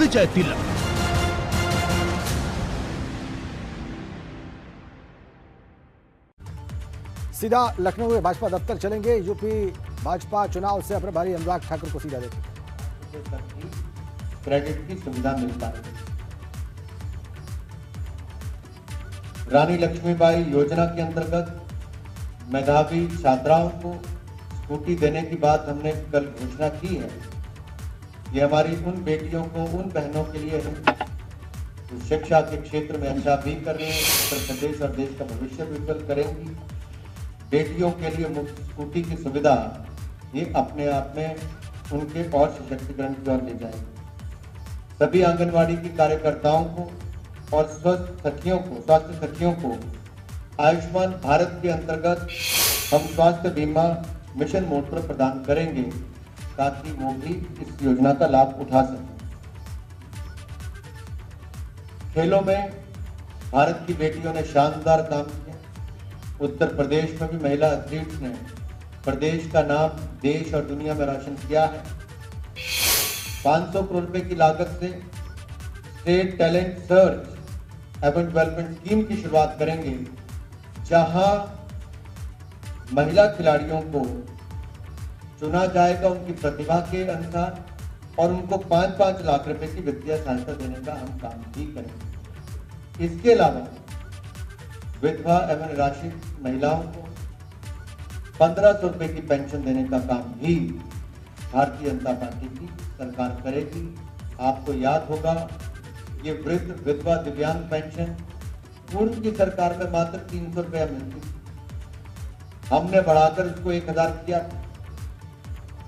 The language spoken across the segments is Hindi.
विजय तिलक। सीधा लखनऊ में भाजपा दफ्तर चलेंगे। यूपी भाजपा चुनाव से प्रभारी अनुराग ठाकुर को सीधा देखेंगे। क्रेडिट की सुविधा मिलता है। रानी लक्ष्मीबाई योजना के अंतर्गत मेधावी छात्राओं को स्कूटी देने की बात हमने कल घोषणा की है। ये हमारी उन बेटियों को, उन बहनों के लिए है जो शिक्षा के क्षेत्र में अच्छा भी कर रहे हैं, उत्तर प्रदेश और देश का भविष्य उज्जवल करेंगी। बेटियों के लिए मुफ्त स्कूटी की सुविधा ये अपने आप में उनके और सशक्तिकरण की ओर ले जाएगी। सभी आंगनवाड़ी की कार्यकर्ताओं को और स्वास्थ्य सखियों को आयुष्मान भारत के अंतर्गत हम स्वास्थ्य बीमा मिशन मोड पर प्रदान करेंगे ताकि वो भी इस योजना का लाभ उठा सकें। खेलों में भारत की बेटियों ने शानदार काम किया। उत्तर प्रदेश में भी महिला एथलीट्स ने प्रदेश का नाम देश और दुनिया में रोशन किया है। 500 करोड़ रुपए की लागत से स्टेट टैलेंट सर्च एवं डेवलपमेंट स्कीम की शुरुआत करेंगे, जहां महिला खिलाड़ियों को चुना जाएगा उनकी प्रतिभा के अनुसार और उनको 5-5 लाख रुपए की वित्तीय सहायता देने का हम काम भी करेंगे। इसके अलावा विधवा एवं निराश्रित महिलाओं को 1500 रुपए की पेंशन देने का काम भी भारतीय जनता पार्टी की सरकार करेगी। आपको याद होगा ये वृद्ध विधवा दिव्यांग पेंशन पूर्व की सरकार में मात्र 300 रुपया मिलती थी। हमने बढ़ाकर इसको 1000 किया,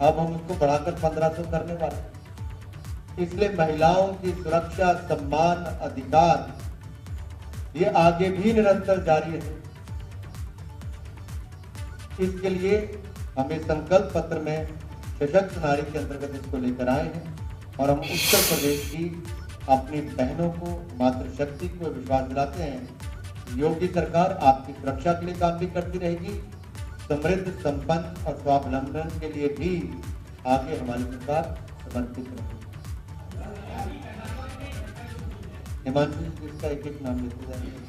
अब हम उसको बढ़ाकर 1500 करने वाले। इसलिए महिलाओं की सुरक्षा, सम्मान, अधिकार ये आगे भी निरंतर जारी है। इसके लिए हमें संकल्प पत्र में सशक्त नारी के अंतर्गत इसको लेकर आए हैं और हम उत्तर प्रदेश की अपनी बहनों को, मातृशक्ति को विश्वास दिलाते हैं। योगी सरकार आपकी सुरक्षा के लिए काम भी करती रहेगी, समृद्ध, संपन्न और स्वावलंबन के लिए भी आगे हमारी सरकार समर्पित रहेगी। हिमांशु जी इसका एक नाम लेते जाएंगे।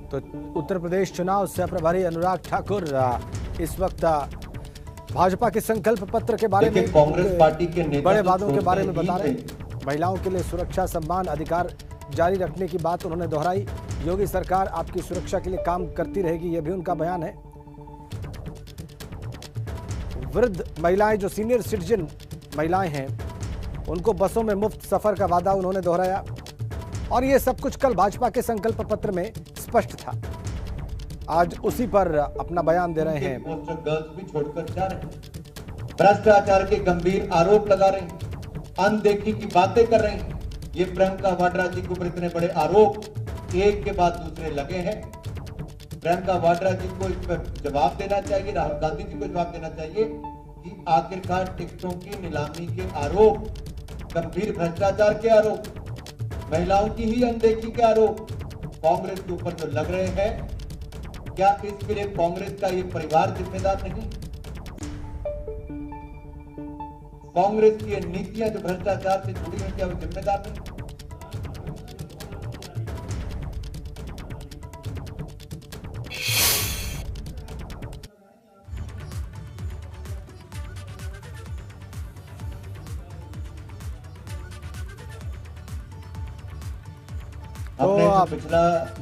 तो उत्तर प्रदेश चुनाव से प्रभारी अनुराग ठाकुर इस वक्त भाजपा के संकल्प पत्र के बारे में, कांग्रेस पार्टी के नेता बड़े वादों के बारे में बता रहे हैं। महिलाओं के लिए सुरक्षा, सम्मान, अधिकार जारी रखने की बात उन्होंने दोहराई। योगी सरकार आपकी सुरक्षा के लिए काम करती रहेगी, यह भी उनका बयान है। वृद्ध महिलाएं, जो सीनियर सिटीजन महिलाएं हैं, उनको बसों में मुफ्त सफर का वादा उन्होंने दोहराया और ये सब कुछ कल भाजपा के संकल्प पत्र में स्पष्ट था। आज उसी पर अपना बयान दे रहे हैं। गर्ल्स भी छोड़कर जा रहे हैं, भ्रष्टाचार के गंभीर आरोप लगा रहे हैं, अनदेखी की बातें कर रहे हैं। ये प्रियंका वाड्रा जी के ऊपर इतने बड़े आरोप एक के बाद दूसरे लगे हैं। प्रियंका वाड्रा जी को इस पर जवाब देना चाहिए, राहुल गांधी जी को जवाब देना चाहिए कि आखिरकार टिकटों की नीलामी के आरोप, गंभीर भ्रष्टाचार के आरोप, महिलाओं की ही अनदेखी के आरोप कांग्रेस के ऊपर जो लग रहे हैं, क्या इसके लिए कांग्रेस का ये परिवार जिम्मेदार नहीं? कांग्रेस की नीतियां जो भ्रष्टाचार से जुड़ी हैं, क्या वो जिम्मेदार नहीं? तो पिछला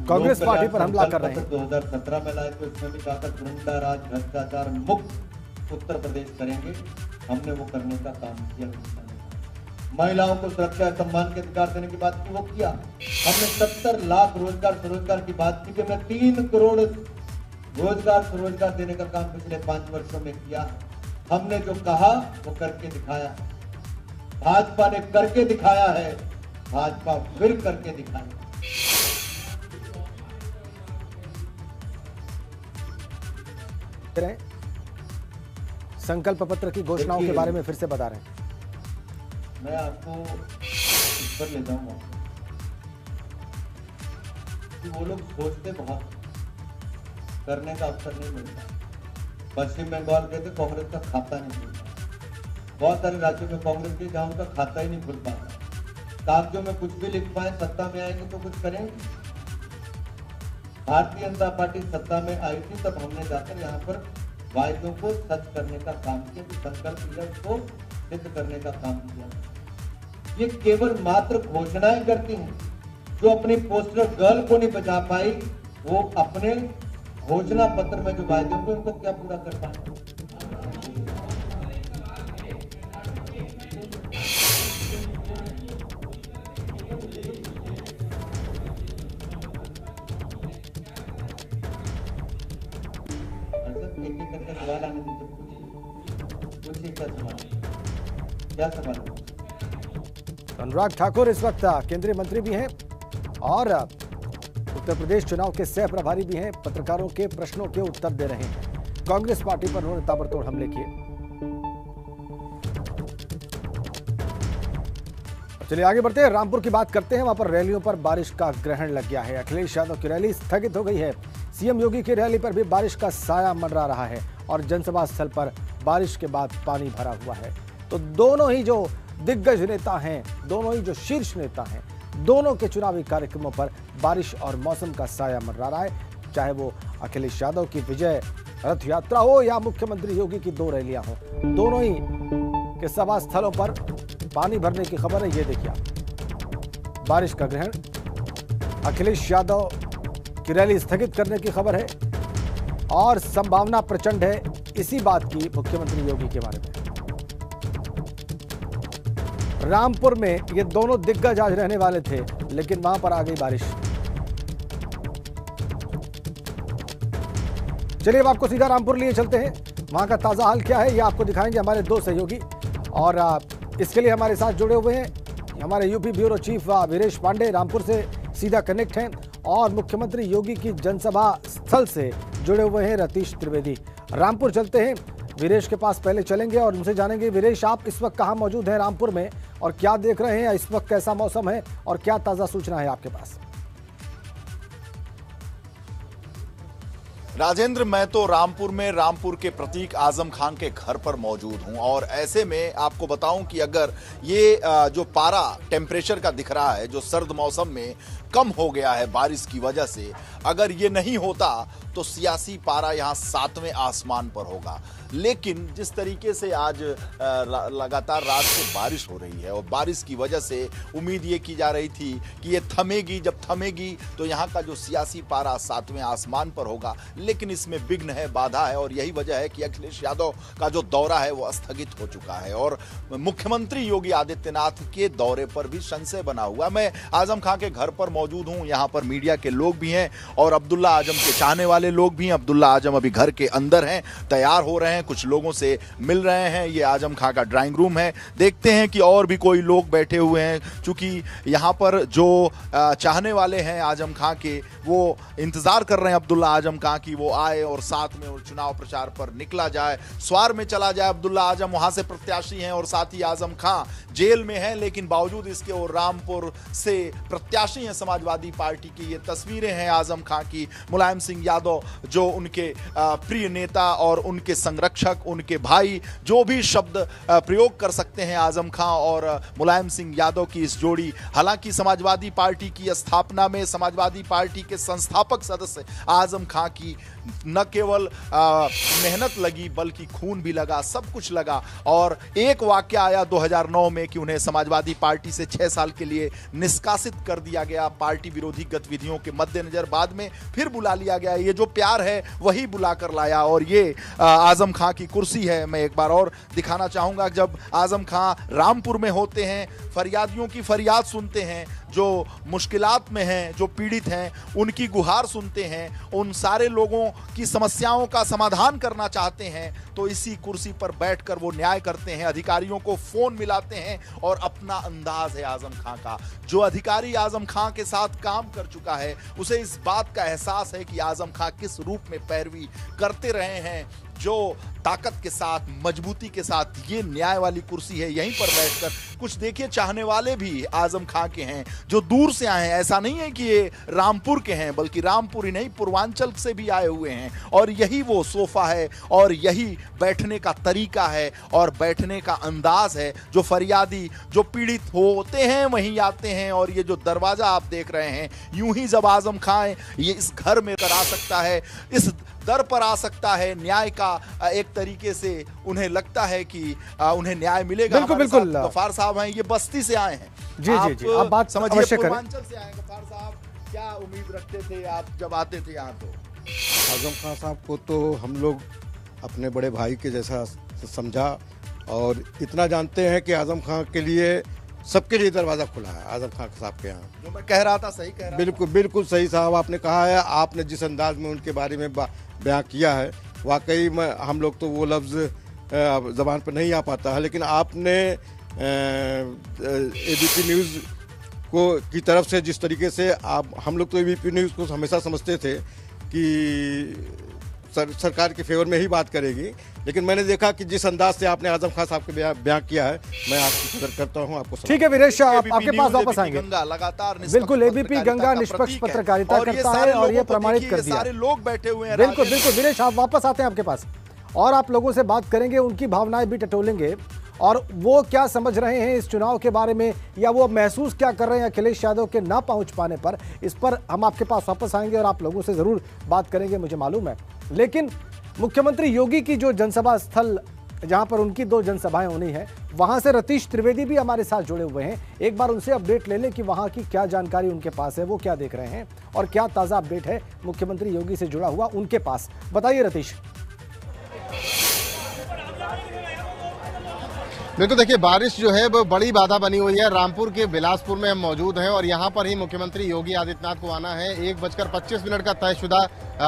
कांग्रेस पार्टी पर हमला कर रहे हैं। 2017 में लाए तो इसमें भी कहा था गुंडा राज, भ्रष्टाचार मुक्त उत्तर प्रदेश करेंगे। हमने वो करने का काम किया। महिलाओं को सुरक्षा, सम्मान के अधिकार देने की बात की, वो किया। हमने 70 लाख रोजगार स्वरोजगार की बात की, हमने 3 करोड़ रोजगार स्वरोजगार देने का काम पिछले 5 वर्षों में किया। हमने जो कहा वो करके दिखाया। भाजपा ने करके दिखाया है, भाजपा फिर करके दिखाएगी। रहे हैं, संकल्प पत्र की घोषणाओं के बारे में फिर से बता रहे हैं। मैं आपको इस पर ले जाऊंगा कि वो लोग सोचते बहुत, करने का अवसर नहीं मिलता। पश्चिम बंगाल के थे कांग्रेस का खाता नहीं खुलता, बहुत सारे राज्यों में कांग्रेस के जहां उनका खाता ही नहीं खुल पाता। कागजों में कुछ भी लिख पाए, सत्ता में आएंगे तो कुछ करेंगे। भारतीय जनता पार्टी सत्ता में आई थी तब हमने जाकर यहाँ पर वायदों को सच करने का काम किया, संकल्प को सिद्ध करने का काम किया। ये केवल मात्र घोषणाएं करती हैं। जो अपनी पोस्टर गर्ल को नहीं बचा पाई, वो अपने घोषणा पत्र में जो वायदे होंगे उनको क्या पूरा कर पाए। एक एक करके सवाल आने दीजिए, पूछिए क्या सवाल। अनुराग ठाकुर इस वक्त केंद्रीय मंत्री भी हैं और उत्तर प्रदेश चुनाव के सह प्रभारी भी हैं। पत्रकारों के प्रश्नों के उत्तर दे रहे हैं। कांग्रेस पार्टी पर उन्होंने ताबड़तोड़ हमले किए। चलिए आगे बढ़ते हैं, रामपुर की बात करते हैं। वहां पर रैलियों पर बारिश का ग्रहण लग गया है। अखिलेश यादव की रैली स्थगित हो गई है। सीएम योगी की रैली पर भी बारिश का साया मंडरा रहा है और जनसभा स्थल पर बारिश के बाद पानी भरा हुआ है। तो दोनों ही जो दिग्गज नेता हैं, दोनों ही जो शीर्ष नेता हैं, दोनों के चुनावी कार्यक्रमों पर बारिश और मौसम का साया मंडरा रहा है। चाहे वो अखिलेश यादव की विजय रथ यात्रा हो या मुख्यमंत्री योगी की दो रैलियां हो, दोनों ही के सभा स्थलों पर पानी भरने की खबर है। ये देखिए आप, बारिश का ग्रहण, अखिलेश यादव की रैली स्थगित करने की खबर है और संभावना प्रचंड है इसी बात की मुख्यमंत्री योगी के बारे में। रामपुर में ये दोनों दिग्गज आज रहने वाले थे, लेकिन वहां पर आ गई बारिश। चलिए अब आपको सीधा रामपुर लिए चलते हैं। वहां का ताजा हाल क्या है ये आपको दिखाएंगे हमारे दो सहयोगी, और इसके लिए हमारे साथ जुड़े हुए हैं हमारे UP bureau chief Viresh Pandey, Rampur से सीधा कनेक्ट हैं, और मुख्यमंत्री योगी की जनसभा स्थल से जुड़े हुए हैं रतीश त्रिवेदी। रामपुर चलते हैं, वीरेश के पास पहले चलेंगे और उनसे जानेंगे, वीरेश आप इस वक्त कहां मौजूद हैं रामपुर में और क्या देख रहे हैं, इस वक्त कैसा मौसम है और क्या ताजा सूचना है आपके पास? राजेंद्र, मैं तो रामपुर में रामपुर के प्रतीक आजम खान के घर पर मौजूद हूं और ऐसे में आपको बताऊं कि अगर ये जो पारा टेम्परेचर का दिख रहा है, जो सर्द मौसम में कम हो गया है बारिश की वजह से, अगर ये नहीं होता तो सियासी पारा यहाँ 7वें आसमान पर होगा। लेकिन जिस तरीके से आज लगातार रात से बारिश हो रही है और बारिश की वजह से उम्मीद ये की जा रही थी कि ये थमेगी, जब थमेगी तो यहाँ का जो सियासी पारा 7वें आसमान पर होगा, लेकिन इसमें विघ्न है, बाधा है और यही वजह है कि अखिलेश यादव का जो दौरा है वो स्थगित हो चुका है और मुख्यमंत्री योगी आदित्यनाथ के दौरे पर भी संशय बना हुआ। मैं आजम खां के घर पर मौजूद हूँ, यहाँ पर मीडिया के लोग भी हैं और अब्दुल्ला आजम के चाहने वाले लोग भी हैं। अब्दुल्ला आजम अभी घर के अंदर हैं, तैयार हो रहे हैं, कुछ लोगों से मिल रहे हैं। ये आजम खां का ड्राइंग रूम है। देखते हैं कि और भी कोई लोग बैठे हुए हैं, क्योंकि यहाँ पर जो चाहने वाले हैं आजम खां के, वो इंतजार कर रहे हैं अब्दुल्ला आजम खां की वो आए और साथ में चुनाव प्रचार पर निकला जाए, स्वार में चला जाए। अब्दुल्ला आजम वहां से प्रत्याशी हैं और साथ ही आजम खां जेल में हैं, लेकिन बावजूद इसके वो रामपुर से प्रत्याशी हैं समाजवादी पार्टी की। ये तस्वीरें हैं आजम खां की। मुलायम सिंह यादव जो उनके प्रिय नेता और उनके संरक्षक, उनके भाई, जो भी शब्द प्रयोग कर सकते हैं आजम खां और मुलायम सिंह यादव की इस जोड़ी। हालांकि समाजवादी पार्टी की स्थापना में समाजवादी पार्टी के संस्थापक सदस्य आजम खां की न केवल मेहनत लगी बल्कि खून भी लगा, सब कुछ लगा। और एक वाकया आया 2009 में कि उन्हें समाजवादी पार्टी से 6 साल के लिए निष्कासित कर दिया गया पार्टी विरोधी गतिविधियों के मद्देनजर। बाद में फिर बुला लिया गया। ये जो प्यार है वही बुलाकर लाया और ये आजम खां की कुर्सी है। मैं एक बार और दिखाना चाहूंगा, जब आजम खां रामपुर में होते हैं, फरियादियों की फरियाद सुनते हैं, जो मुश्किलात में हैं, जो पीड़ित हैं, उनकी गुहार सुनते हैं, उन सारे लोगों की समस्याओं का समाधान करना चाहते हैं, तो इसी कुर्सी पर बैठकर वो न्याय करते हैं, अधिकारियों को फोन मिलाते हैं और अपना अंदाज है आजम खां का। जो अधिकारी आजम खां के साथ काम कर चुका है उसे इस बात का एहसास है कि आजम खां किस रूप में पैरवी करते रहे हैं, जो ताकत के साथ, मजबूती के साथ ये न्याय वाली कुर्सी है, यहीं पर बैठकर कुछ देखिए चाहने वाले भी आजम खां के हैं जो दूर से आए हैं। ऐसा नहीं है कि ये रामपुर के हैं, बल्कि रामपुर ही नहीं पूर्वांचल से भी आए हुए हैं। और यही वो सोफा है और यही बैठने का तरीका है और बैठने का अंदाज है जो फरियादी, जो पीड़ित होते हैं वहीं आते हैं। और ये जो दरवाजा आप देख रहे हैं, यूं ही जब आजम खां ये इस घर में कर आ सकता है, इस दर पर आ सकता है, न्याय का एक तरीके से उन्हें लगता है कि उन्हें न्याय मिलेगा। बिल्कुल बिल्कुल। गफ्फार साहब हैं, ये बस्ती से आए हैं। जी जी जी, आप बात समझिए, पूर्वांचल से आए। गफ्फार साहब, क्या उम्मीद रखते थे आप जब आते थे यहाँ? तो आजम खां साहब को तो हम लोग अपने बड़े भाई के जैसा समझा और इतना जानते हैं कि आजम खां के लिए सबके लिए दरवाज़ा खुला है। आजम खां साहब के यहाँ जो मैं कह रहा था सही कह रहा बिल्कुल बिल्कुल सही साहब आपने कहा है। आपने जिस अंदाज में उनके बारे में बयां किया है, वाकई में हम लोग तो वो लफ्ज़ ज़बान पर नहीं आ पाता है, लेकिन आपने एबीपी न्यूज़ को की तरफ से जिस तरीके से आप, हम लोग तो एबीपी न्यूज़ को हमेशा समझते थे कि सरकार के फेवर में ही बात करेगी, लेकिन मैंने देखा कि जिस अंदाज से आपने आजम खां साहब के बयां किया है, मैं आपकी कदर करता हूं। आपको ठीक है वीरेश, आपके पास वापस आएंगे। लगातार बिल्कुल, एबीपी गंगा निष्पक्ष पत्रकारिता करता है और ये प्रमाणित कर दिया। सारे लोग बैठे हुए हैं। बिल्कुल बिल्कुल वीरेश, आप वापस आते हैं आपके पास और आप लोगों से बात करेंगे, उनकी भावनाएं भी टटोलेंगे और वो क्या समझ रहे हैं इस चुनाव के बारे में, या वो महसूस क्या कर रहे हैं अखिलेश यादव के ना पहुंच पाने पर। इस पर हम आपके पास वापस आएंगे और आप लोगों से जरूर बात करेंगे, मुझे मालूम है। लेकिन मुख्यमंत्री योगी की जो जनसभा स्थल, जहां पर उनकी 2 जनसभाएं होनी है, वहां से रतीश त्रिवेदी भी हमारे साथ जुड़े हुए हैं। एक बार उनसे अपडेट ले लें कि वहां की क्या जानकारी उनके पास है, वो क्या देख रहे हैं और क्या ताजा अपडेट है मुख्यमंत्री योगी से जुड़ा हुआ उनके पास। बताइए रतीश। बिल्कुल, देखिए बारिश जो है वो बड़ी बाधा बनी हुई है। रामपुर के बिलासपुर में हम मौजूद हैं और यहाँ पर ही मुख्यमंत्री योगी आदित्यनाथ को आना है। 1:25 का तयशुदा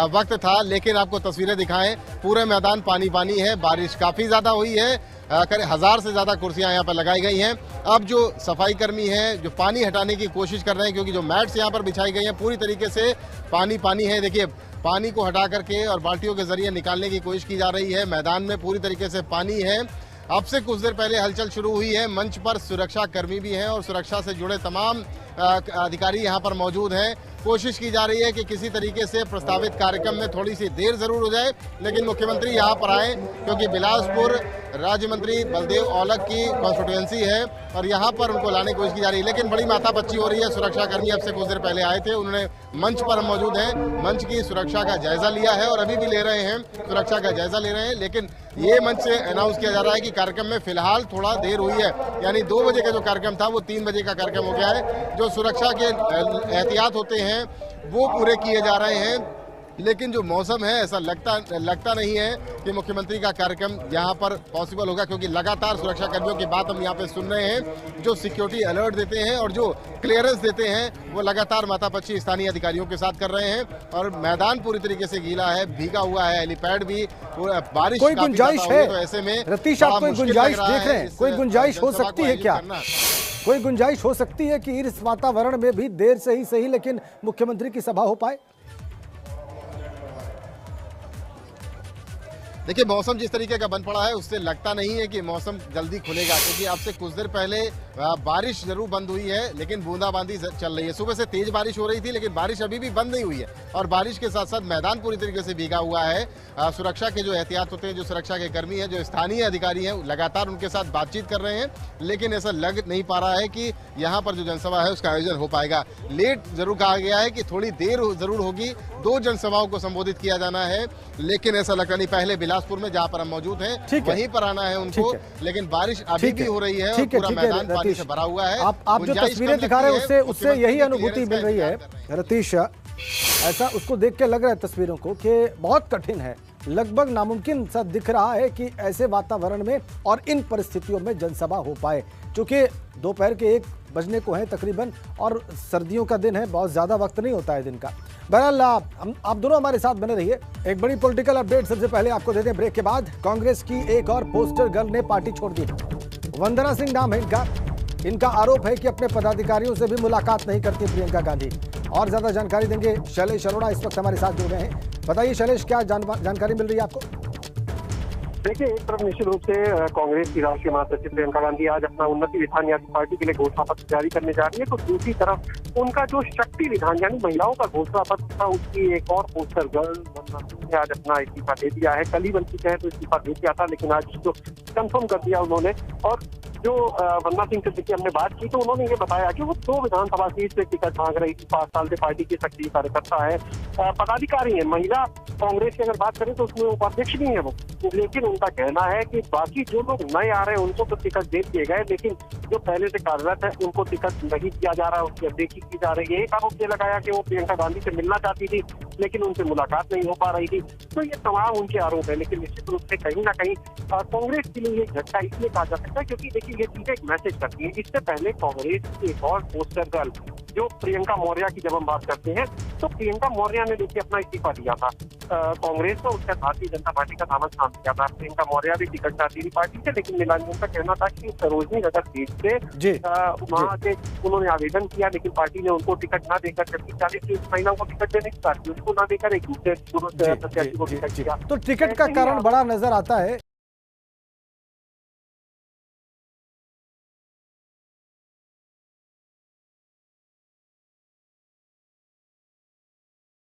वक्त था, लेकिन आपको तस्वीरें दिखाएं, पूरे मैदान पानी पानी है। बारिश काफ़ी ज़्यादा हुई है, करीब 1000 से ज़्यादा कुर्सियाँ यहाँ पर लगाई गई हैं। अब जो सफाई कर्मी हैं जो पानी हटाने की कोशिश कर रहे हैं, क्योंकि जो मैट्स यहाँ पर बिछाई गई हैं पूरी तरीके से पानी पानी है। देखिए, पानी को हटा करके और बाल्टियों के जरिए निकालने की कोशिश की जा रही है। मैदान में पूरी तरीके से पानी है। अब से कुछ देर पहले हलचल शुरू हुई है। मंच पर सुरक्षा कर्मी भी हैं और सुरक्षा से जुड़े तमाम अधिकारी यहां पर मौजूद हैं। कोशिश की जा रही है कि किसी तरीके से प्रस्तावित कार्यक्रम में थोड़ी सी देर जरूर हो जाए, लेकिन मुख्यमंत्री यहां पर आए, क्योंकि बिलासपुर राज्य मंत्री बलदेव औलख की कॉन्स्टिट्यूएंसी है और यहां पर उनको लाने की कोशिश की जा रही है। लेकिन बड़ी माथापच्ची हो रही है। सुरक्षाकर्मी अब से कुछ देर पहले आए थे, उन्होंने मंच पर हम मौजूद हैं, मंच की सुरक्षा का जायजा लिया है और अभी भी ले रहे हैं, सुरक्षा का जायजा ले रहे हैं। लेकिन ये मंच से अनाउंस किया जा रहा है कि कार्यक्रम में फिलहाल थोड़ा देर हुई है, यानी 2 बजे का जो कार्यक्रम था वो 3 बजे का कार्यक्रम हो गया है। जो सुरक्षा के एहतियात होते हैं वो पूरे किए जा रहे हैं, लेकिन जो मौसम है ऐसा लगता नहीं है कि मुख्यमंत्री का कार्यक्रम यहाँ पर पॉसिबल होगा, क्योंकि लगातार सुरक्षा कर्मियों की बात हम यहाँ पे सुन रहे हैं। जो सिक्योरिटी अलर्ट देते हैं और जो क्लियरेंस देते हैं वो लगातार माथापच्ची स्थानीय अधिकारियों के साथ कर रहे हैं और मैदान पूरी तरीके से गीला है, भीगा हुआ है, हेलीपैड भी, बारिश कोई गुंजाइश है? तो ऐसे में रतीश, आप कोई गुंजाइश देख रहे हैं? कोई गुंजाइश हो सकती है क्या? कोई गुंजाइश हो सकती है कि इस वातावरण में भी देर से ही सही लेकिन मुख्यमंत्री की सभा हो पाए? देखिए, मौसम जिस तरीके का बन पड़ा है उससे लगता नहीं है कि मौसम जल्दी खुलेगा, क्योंकि अब से कुछ देर पहले बारिश जरूर बंद हुई है, लेकिन बूंदाबांदी चल रही है। सुबह से तेज बारिश हो रही थी, लेकिन बारिश अभी भी बंद नहीं हुई है और बारिश के साथ साथ मैदान पूरी तरीके से भीगा हुआ है। सुरक्षा के जो एहतियात होते हैं, जो सुरक्षा के कर्मी हैं, जो स्थानीय अधिकारी हैं, लगातार उनके साथ बातचीत कर रहे हैं, लेकिन ऐसा लग नहीं पा रहा है कि यहाँ पर जो जनसभा है उसका आयोजन हो पाएगा। लेट जरूर कहा गया है कि थोड़ी देर जरूर होगी, 2 जनसभाओं को संबोधित किया जाना है, लेकिन ऐसा लगता नहीं। पहले बिलासपुर में जहाँ पर हम मौजूद हैं वहीं पर आना है उनको, लेकिन बारिश अभी भी हो रही है और पूरा मैदान पानी से भरा हुआ है। आप जो तस्वीरें दिखा रहे हैं उससे यही अनुभूति मिल रही है रतीश। ऐसा उसको देख के लग रहा है तस्वीरों को कि बहुत कठिन है, लगभग नामुमकिन सा दिख रहा है कि ऐसे वातावरण में और इन परिस्थितियों में जनसभा हो पाए, क्योंकि दोपहर के 1 बजने को है तकरीबन और सर्दियों का दिन है, बहुत ज्यादा वक्त नहीं होता है दिन का। बहरहाल आप दोनों हमारे साथ बने रहिए। एक बड़ी पॉलिटिकल अपडेट सबसे पहले आपको देते हैं ब्रेक के बाद। कांग्रेस की एक और पोस्टर गर्ल ने पार्टी छोड़ दी। वंदना सिंह नाम है इनका आरोप है कि अपने पदाधिकारियों से भी मुलाकात नहीं करती प्रियंका गांधी। और ज्यादा जानकारी देंगे शैलेश अरोड़ा, इस वक्त हमारे साथ जुड़ रहे हैं। बताइए शैलेश, क्या जानकारी मिल रही है आपको? देखिए, एक तरफ निश्चित रूप से कांग्रेस की राष्ट्रीय महासचिव प्रियंका गांधी आज अपना उन्नति विधान यानी पार्टी के लिए घोषणा पत्र जारी करने जा रही है, तो दूसरी तरफ उनका जो शक्ति विधान यानी महिलाओं का घोषणा पत्र था, उसकी एक और पोस्टर गर्ल वंदना सिंह ने आज अपना इस्तीफा दे दिया है। कल ही बल्कि कहे तो इस्तीफा दे दिया था, लेकिन आज तो कंफर्म कर दिया उन्होंने। और जो वंदना सिंह से देखिए हमने बात की तो उन्होंने ये बताया कि वो 2 विधानसभा सीट से टिकट मांग रही थी। 5 साल से पार्टी की सक्रिय कार्यकर्ता है, पदाधिकारी है। महिला कांग्रेस की अगर बात करें तो उसमें उपाध्यक्ष नहीं है वो, लेकिन उनका कहना है कि बाकी जो लोग नए आ रहे हैं उनको तो टिकट दे दिए गए, लेकिन जो पहले से कार्यरत है उनको टिकट नहीं दिया जा रहा है, उसकी अनदेखी की जा रही है। एक आरोप ये लगाया कि वो प्रियंका गांधी से मिलना चाहती थी, लेकिन उनसे मुलाकात नहीं हो पा रही थी। तो ये तमाम उनके आरोप है, लेकिन निश्चित रूप से कहीं ना कहीं कांग्रेस के लिए ये झटका इसलिए कहा जा सकता है क्योंकि देखिए ये चीजें एक मैसेज करती है। इससे पहले कांग्रेस की एक और पोस्टर गर्ल जो प्रियंका मौर्य की जब हम बात करते हैं तो प्रियंका मौर्य ने देखिए अपना इस्तीफा दिया था कांग्रेस को, उसका भारतीय जनता पार्टी का दामन थाम दिया था। प्रियंका मौर्य भी टिकट चाहती थी पार्टी से, लेकिन नीलांजन का कहना था कि सरोजनी नगर सीट से वहां से उन्होंने आवेदन किया, लेकिन पार्टी ने उनको टिकट न देकर जबकि 40 महिलाओं को टिकट देने की बात की, उनको न देकर एक दूसरे प्रत्याशी को टिकट दिया। तो टिकट का कारण बड़ा नजर आता है